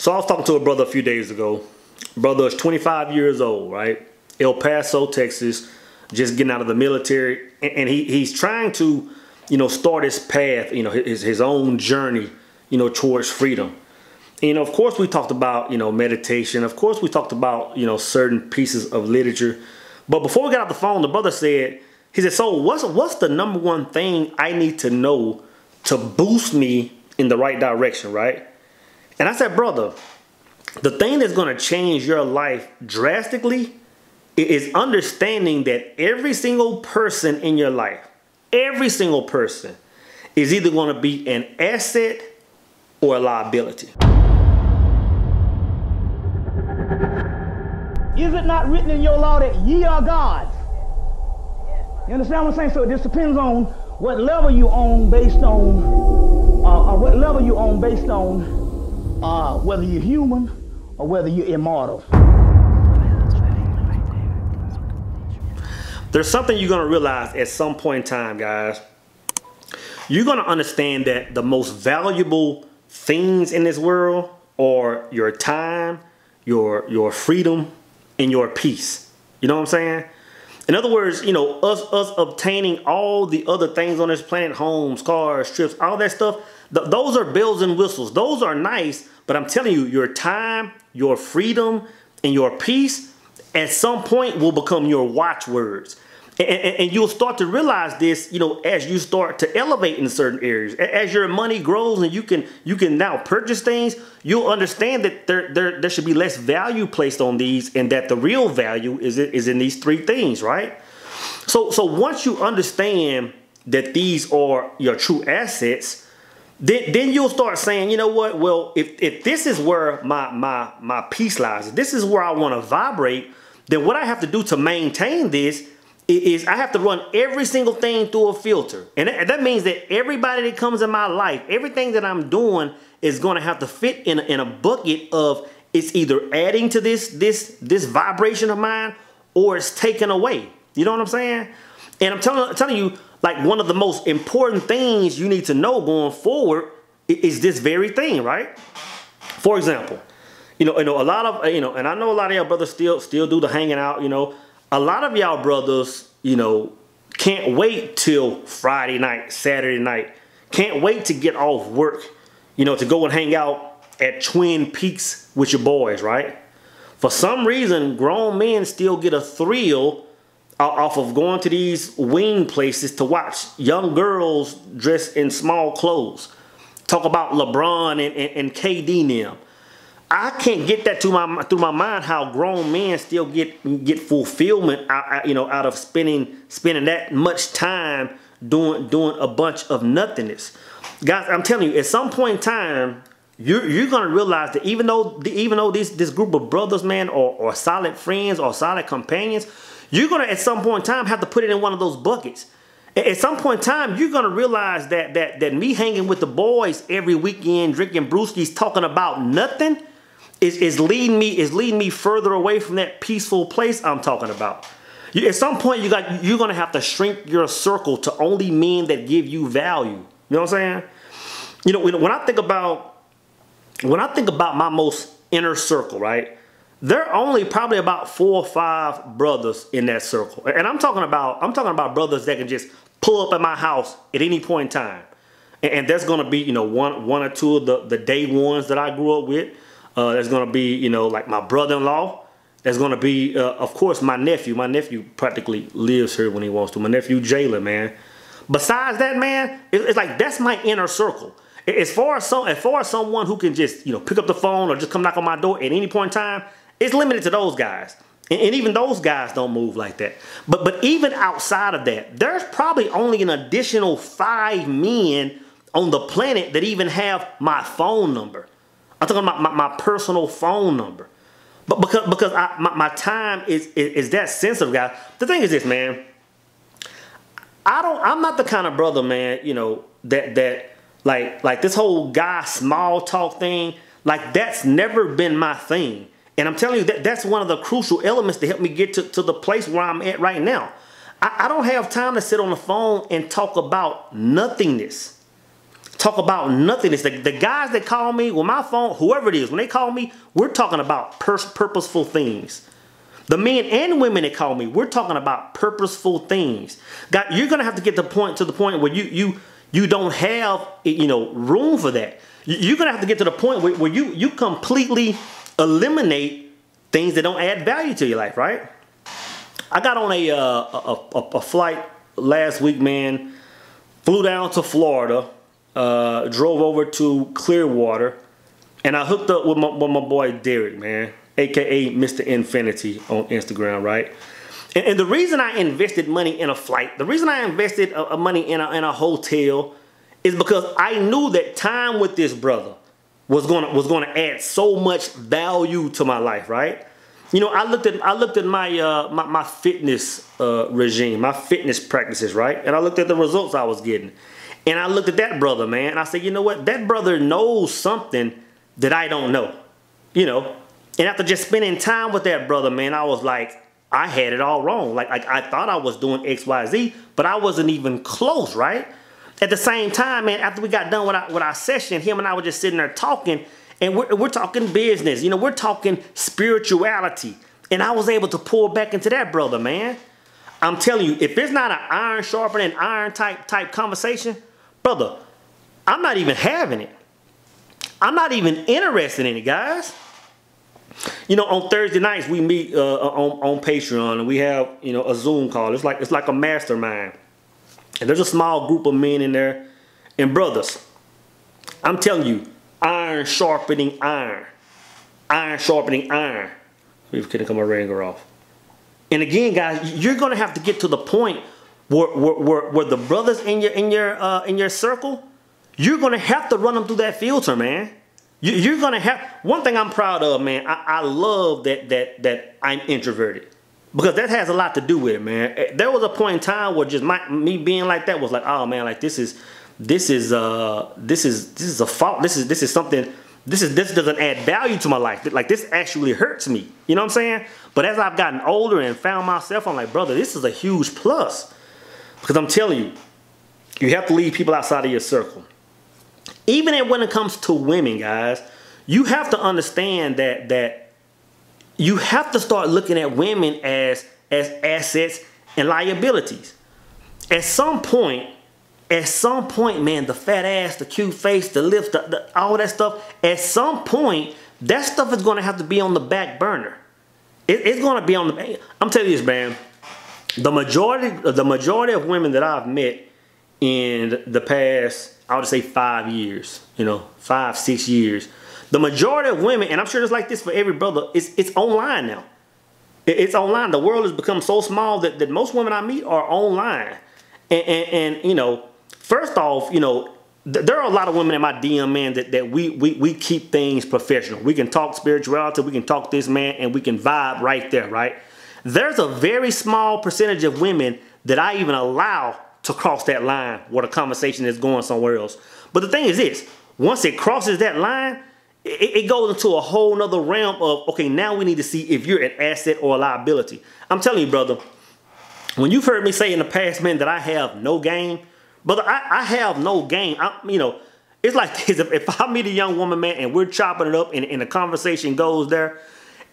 So I was talking to a brother a few days ago. Brother is 25 years old, right? El Paso, Texas, just getting out of the military. And he's trying to, start his path, his own journey, towards freedom. And, of course, we talked about, meditation. Of course, we talked about, certain pieces of literature. But before we got off the phone, the brother said, he said, so what's the number one thing I need to know to boost me in the right direction, right? And I said, brother, the thing that's going to change your life drastically is understanding that every single person in your life, every single person is either going to be an asset or a liability. Is it not written in your law that ye are gods? You understand what I'm saying? So it just depends on what level you own based on, whether you're human or whether you're immortal. There's something you're going to realize at some point in time, guys. You're going to understand that the most valuable things in this world are your time, your freedom, and your peace. You know what I'm saying? In other words, us obtaining all the other things on this planet, homes, cars, trips, all that stuff, those are bells and whistles. Those are nice, but I'm telling you, your time, your freedom, and your peace at some point will become your watchwords. And you'll start to realize this, as you start to elevate in certain areas. As your money grows and you can now purchase things, you'll understand that there should be less value placed on these, and that the real value is in these three things, right? So once you understand that these are your true assets, then you'll start saying, you know what? Well, if this is where my peace lies, if this is where I want to vibrate, then what I have to do to maintain this is I have to run every single thing through a filter. And that means that everybody that comes in my life, everything that I'm doing is going to have to fit in a bucket of, it's either adding to this vibration of mine or it's taken away. You know what I'm saying? And I'm telling you, like, one of the most important things you need to know going forward is this very thing, right? For example, a lot of, and I know a lot of y'all brothers still do the hanging out, A lot of y'all brothers, can't wait till Friday night, Saturday night. Can't wait to get off work, to go and hang out at Twin Peaks with your boys, right? For some reason, grown men still get a thrill off of going to these wing places to watch young girls dressed in small clothes. Talk about LeBron and KD now. I can't get that through my mind how grown men still get fulfillment out of spending that much time doing a bunch of nothingness. Guys, I'm telling you, at some point in time, you're gonna realize that even though this group of brothers, man, or solid friends or solid companions, you're gonna at some point in time have to put it in one of those buckets. At some point in time, you're gonna realize that me hanging with the boys every weekend, drinking brewskis, talking about nothing, is leading me further away from that peaceful place I'm talking about. At some point, you're gonna have to shrink your circle to only men that give you value. You know what I'm saying? When I think about my most inner circle, right? There are only probably about 4 or 5 brothers in that circle, and I'm talking about brothers that can just pull up at my house at any point in time, and there's gonna be one or two of the day ones that I grew up with. There's going to be, like my brother-in-law. There's going to be, of course, my nephew. My nephew practically lives here when he wants to. My nephew, Jalen, man. Besides that, man, it's like that's my inner circle. As far as someone who can just, pick up the phone or just come knock on my door at any point in time, it's limited to those guys. And even those guys don't move like that. But even outside of that, there's probably only an additional 5 men on the planet that even have my phone number. I'm talking about my personal phone number. But because my time is that sensitive, guys. The thing is this, man. I'm not the kind of brother, man, that like this whole guy small talk thing, like that's never been my thing. And I'm telling you that's one of the crucial elements to help me get to the place where I'm at right now. I don't have time to sit on the phone and talk about nothingness. talk about nothingness. The guys that call me with my phone, whoever it is, when they call me, we're talking about purposeful things. The men and women that call me, we're talking about purposeful things. God, you're gonna have to get to the point where you don't have, you know, room for that. You're gonna have to get to the point where you completely eliminate things that don't add value to your life, right? I got on a flight last week, man. Flew down to Florida, drove over to Clearwater, and I hooked up with my boy Derek, man, aka Mr. Infinity on Instagram, right? And the reason I invested money in a flight, the reason I invested money in a hotel, is because I knew that time with this brother was gonna add so much value to my life, right? You know, I looked at my my fitness regime, my fitness practices, right? And I looked at the results I was getting. And I looked at that brother, man, and I said, you know what? That brother knows something that I don't know, you know? And after just spending time with that brother, man, I was like, I had it all wrong. Like I thought I was doing X, Y, Z, but I wasn't even close, right? At the same time, man, after we got done with our session, him and I were just sitting there talking, and we're talking business. You know, we're talking spirituality. And I was able to pull back into that brother, man. I'm telling you, if it's not an iron sharpening iron type conversation, brother, I'm not even having it. I'm not even interested in it, guys. You know, on Thursday nights we meet on Patreon, and we have, you know, a Zoom call. It's like a mastermind, and there's a small group of men in there, and brothers, I'm telling you, iron sharpening iron, iron sharpening iron. We've couldn't come my ringer off. And again, guys, you're gonna have to get to the point where the brothers in your circle, you're gonna have to run them through that filter, man. You're gonna have. One thing I'm proud of, man. I love that I'm introverted, because that has a lot to do with it, man. There was a point in time where just me being like that was like, oh man, like this is a fault. This is something. This doesn't add value to my life. Like, this actually hurts me. You know what I'm saying? But as I've gotten older and found myself, I'm like, brother, this is a huge plus. Because I'm telling you, you have to leave people outside of your circle. Even when it comes to women, guys, you have to understand that you have to start looking at women as assets and liabilities. At some point, man, the fat ass, the cute face, the lips, all that stuff, at some point, that stuff is going to have to be on the back burner. It's going to be on the... I'm telling you this, man. The majority of women that I've met in the past, I would say 5 years, you know, 5, 6 years, the majority of women, and I'm sure it's like this for every brother, it's online now. It's online. The world has become so small that most women I meet are online. And you know, first off, you know, there are a lot of women in my DM, man, that we keep things professional. We can talk spirituality, we can talk this, man, and we can vibe right there, right? There's a very small percentage of women that I even allow to cross that line where the conversation is going somewhere else. But the thing is this, once it crosses that line, it goes into a whole nother realm of, okay, now we need to see if you're an asset or a liability. I'm telling you, brother, when you've heard me say in the past, man, that I have no game, brother, I have no game. You know, it's like this. If I meet a young woman, man, and we're chopping it up and the conversation goes there,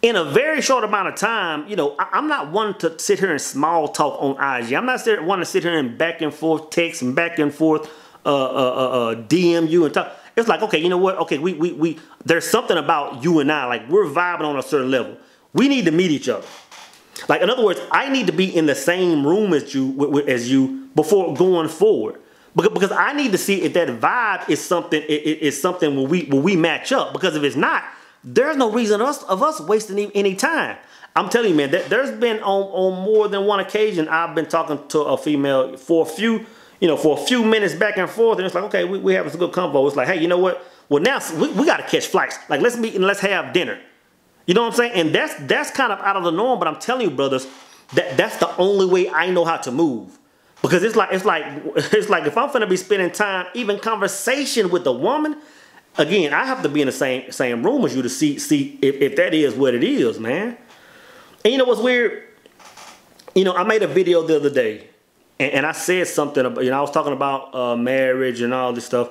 in a very short amount of time, you know, I'm not one to sit here and small talk on IG. I'm not one to sit here and back and forth text and back and forth DM you and talk. It's like, okay, you know what? Okay, we there's something about you and I, like we're vibing on a certain level. We need to meet each other. Like, in other words, I need to be in the same room as you before going forward, because I need to see if that vibe is something where we match up. Because if it's not, there's no reason of us wasting any time. I'm telling you, man, there's been on more than one occasion I've been talking to a female for a few minutes back and forth, and it's like, okay, we having some good convo. It's like, hey, you know what? Well, now we got to catch flights. Like, let's meet and let's have dinner. You know what I'm saying? And that's kind of out of the norm. But I'm telling you, brothers, that's the only way I know how to move. Because it's like if I'm finna be spending time, even conversation with a woman, again, I have to be in the same room as you to see if that is what it is, man. And you know what's weird? You know, I made a video the other day, and I said something about, you know, I was talking about marriage and all this stuff,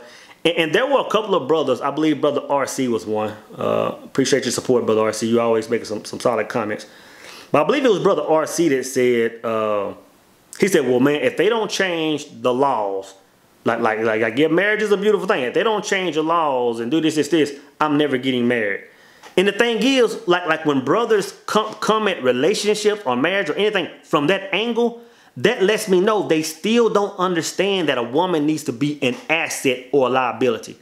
And there were a couple of brothers. I believe Brother RC was one. Appreciate your support, Brother RC. You always making some solid comments. But I believe it was Brother RC that said, he said, well, man, if they don't change the laws, like I get marriage is a beautiful thing. If they don't change the laws and do this, I'm never getting married. And the thing is, like when brothers come at relationships or marriage or anything from that angle, that lets me know they still don't understand that a woman needs to be an asset or a liability.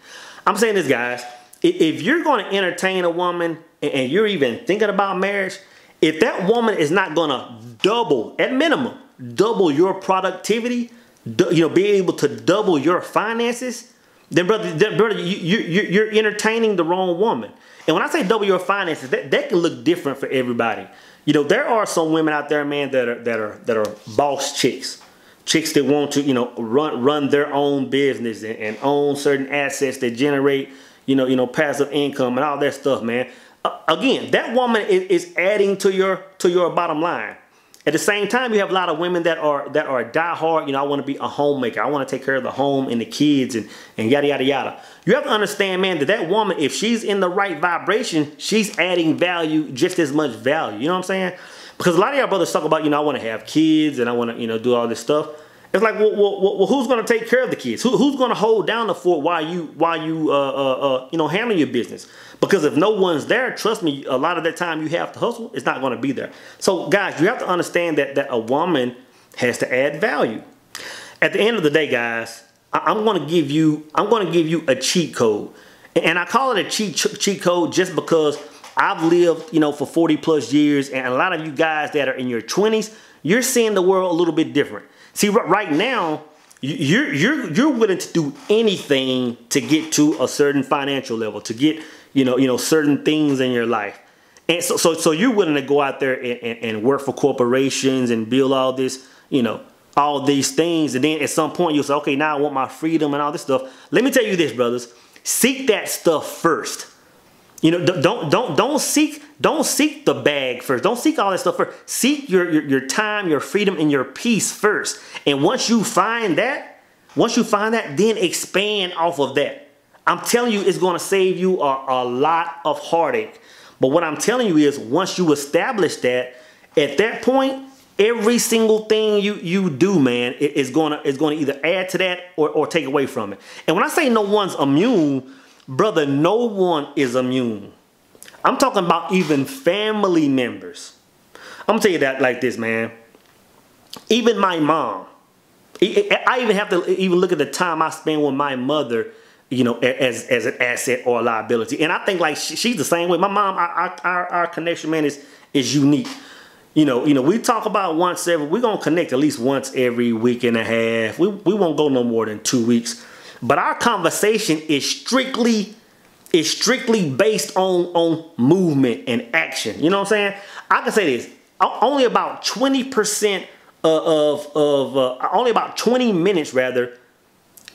I'm saying this, guys. If you're going to entertain a woman and you're even thinking about marriage, if that woman is not going to double, at minimum, double your productivity, be able to double your finances, then brother, you're entertaining the wrong woman. And when I say double your finances, that can look different for everybody. There are some women out there, man, that are boss chicks that want to, run their own business and own certain assets that generate, passive income and all that stuff, man. Again, that woman is adding to your bottom line. At the same time, you have a lot of women that are diehard. I want to be a homemaker. I want to take care of the home and the kids and yada, yada, yada. You have to understand, man, that woman, if she's in the right vibration, she's adding value, just as much value. You know what I'm saying? Because a lot of y'all brothers talk about, I want to have kids and I want to, do all this stuff. It's like, well, who's going to take care of the kids? Who's going to hold down the fort while you handle your business? Because if no one's there, trust me, a lot of that time you have to hustle, it's not going to be there. So, guys, you have to understand that a woman has to add value. At the end of the day, guys, I'm going to give you a cheat code, and I call it a cheat code just because I've lived, for 40 plus years, and a lot of you guys that are in your 20s, you're seeing the world a little bit different. See, right now, you're willing to do anything to get to a certain financial level, to get certain things in your life. And so you're willing to go out there and work for corporations and build all this, all these things. And then at some point you'll say, okay, now I want my freedom and all this stuff. Let me tell you this, brothers, seek that stuff first. Don't seek the bag first. Don't seek all that stuff first. Seek your time, your freedom, and your peace first. And once you find that, then expand off of that. I'm telling you, it's going to save you a lot of heartache. But what I'm telling you is, once you establish that, at that point, every single thing you do, man, is going to either add to that or take away from it. And when I say no one's immune, brother, no one is immune. I'm talking about even family members. I'm going to tell you that like this, man. Even my mom. I even have to even look at the time I spend with my mother, as an asset or a liability. And I think like she's the same way. My mom, our connection, man, is unique. We talk about we're going to connect at least once every week and a half. We won't go no more than 2 weeks. But our conversation is strictly based on movement and action. You know what I'm saying? I can say this. Only about 20% only about 20 minutes rather,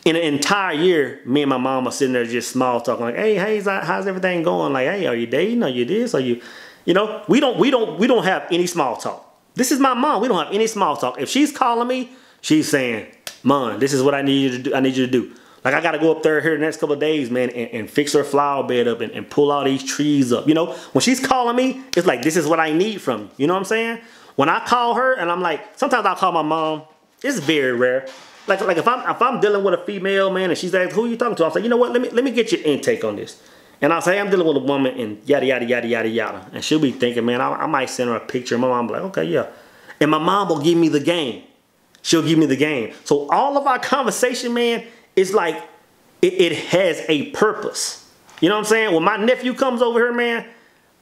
in an entire year, me and my mom are sitting there just small talking like, hey, how's everything going? Like, hey, are you dating? Are you this? Are you, we don't have any small talk. This is my mom. We don't have any small talk. If she's calling me, she's saying, Mom, this is what I need you to do. I need you to do. Like, I got to go up there here the next couple of days, man, and fix her flower bed up and pull all these trees up. When she's calling me, it's like, this is what I need from you. You know what I'm saying? When I call her and I'm like, sometimes I'll call my mom. It's very rare. Like if I'm dealing with a female, man, and she's like, who are you talking to? I'll say, you know what, let me get your intake on this. And I'll say, hey, I'm dealing with a woman and yada, yada, yada, yada, yada. And she'll be thinking, man, I might send her a picture. And my mom will be like, okay, yeah. And my mom will give me the game. She'll give me the game. So all of our conversation, man, is like, it has a purpose. You know what I'm saying? When my nephew comes over here, man,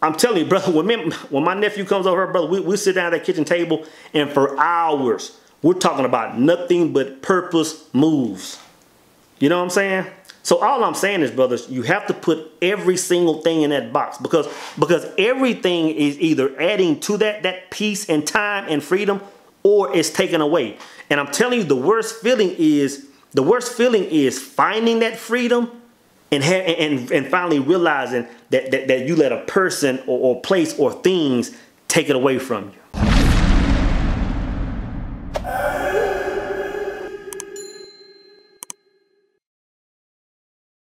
I'm telling you, brother, when my nephew comes over here, brother, we sit down at that kitchen table and for hours, we're talking about nothing but purpose moves. You know what I'm saying? So all I'm saying is, brothers, you have to put every single thing in that box because everything is either adding to that peace and time and freedom or it's taken away. And I'm telling you, the worst feeling is finding that freedom and finally realizing that you let a person or place or things take it away from you.